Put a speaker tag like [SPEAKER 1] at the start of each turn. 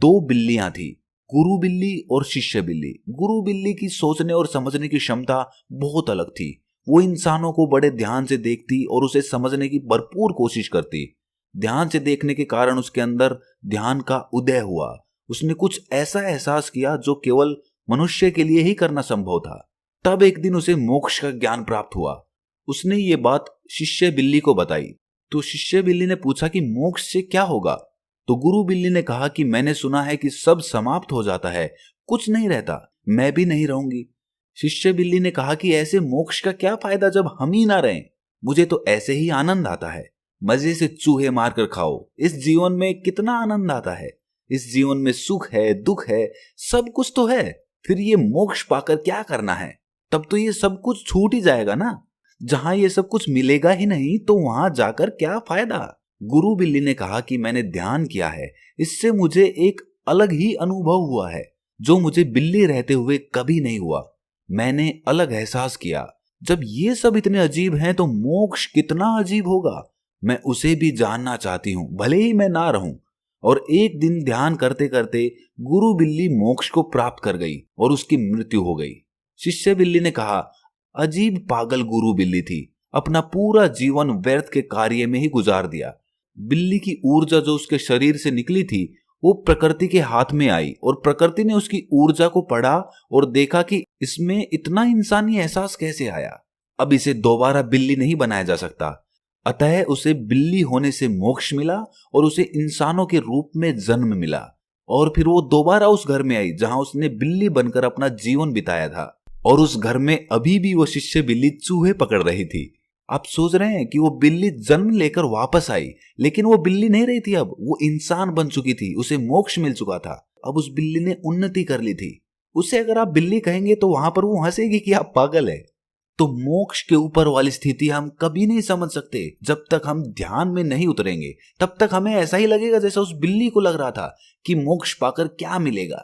[SPEAKER 1] दो बिल्लियां थी, गुरु बिल्ली और शिष्य बिल्ली। गुरु बिल्ली की सोचने और समझने की क्षमता बहुत अलग थी। वो इंसानों को बड़े ध्यान से देखती और उसे समझने की भरपूर कोशिश करती। ध्यान से देखने के कारण उसके अंदर ध्यान का उदय हुआ। उसने कुछ ऐसा एहसास किया जो केवल मनुष्य के लिए ही करना संभव था। तब एक दिन उसे मोक्ष का ज्ञान प्राप्त हुआ। उसने ये बात शिष्य बिल्ली को बताई। तो शिष्य बिल्ली ने पूछा कि मोक्ष से क्या होगा? तो गुरु बिल्ली ने कहा कि मैंने सुना है कि सब समाप्त हो जाता है, कुछ नहीं रहता, मैं भी नहीं रहूंगी। शिष्य बिल्ली ने कहा कि ऐसे मोक्ष का क्या फायदा जब हम ही ना रहें? मुझे तो ऐसे ही आनंद आता है। मजे से चूहे मारकर खाओ, इस जीवन में कितना आनंद आता है। इस जीवन में सुख है, दुख है, सब कुछ तो है। फिर ये मोक्ष पाकर क्या करना है? तब तो ये सब कुछ छूट ही जाएगा ना। जहां ये सब कुछ मिलेगा ही नहीं तो वहां जाकर क्या फायदा? गुरु बिल्ली ने कहा कि मैंने ध्यान किया है, इससे मुझे एक अलग ही अनुभव हुआ है जो मुझे बिल्ली रहते हुए कभी नहीं हुआ। मैंने अलग एहसास किया। जब ये सब इतने अजीब हैं तो मोक्ष कितना अजीब होगा। मैं उसे भी जानना चाहती हूं, भले ही मैं ना रहूं। और एक दिन ध्यान करते करते गुरु बिल्ली मोक्ष को प्राप्त कर गई और उसकी मृत्यु हो गई। शिष्य बिल्ली ने कहा, अजीब पागल गुरु बिल्ली थी, अपना पूरा जीवन व्यर्थ के कार्य में ही गुजार दिया। बिल्ली की ऊर्जा जो उसके शरीर से निकली थी वो प्रकृति के हाथ में आई और प्रकृति ने उसकी ऊर्जा को पढ़ा और देखा कि इसमें इतना इंसानी एहसास कैसे आया। अब इसे दोबारा बिल्ली नहीं बनाया जा सकता। अतः उसे बिल्ली होने से मोक्ष मिला और उसे इंसानों के रूप में जन्म मिला। और फिर वो दोबारा उस घर में आई जहां उसने बिल्ली बनकर अपना जीवन बिताया था। और उस घर में अभी भी वो शिष्य बिल्ली चूहे पकड़ रही थी। आप सोच रहे हैं कि वो बिल्ली जन्म लेकर वापस आई, लेकिन वो बिल्ली नहीं रही थी, अब वो इंसान बन चुकी थी, उसे मोक्ष मिल चुका था। अब उस बिल्ली ने उन्नति कर ली थी। उसे अगर आप बिल्ली कहेंगे तो वहां पर वो हंसेगी कि आप पागल है। तो मोक्ष के ऊपर वाली स्थिति हम कभी नहीं समझ सकते जब तक हम ध्यान में नहीं उतरेंगे। तब तक हमें ऐसा ही लगेगा जैसा उस बिल्ली को लग रहा था कि मोक्ष पाकर क्या मिलेगा।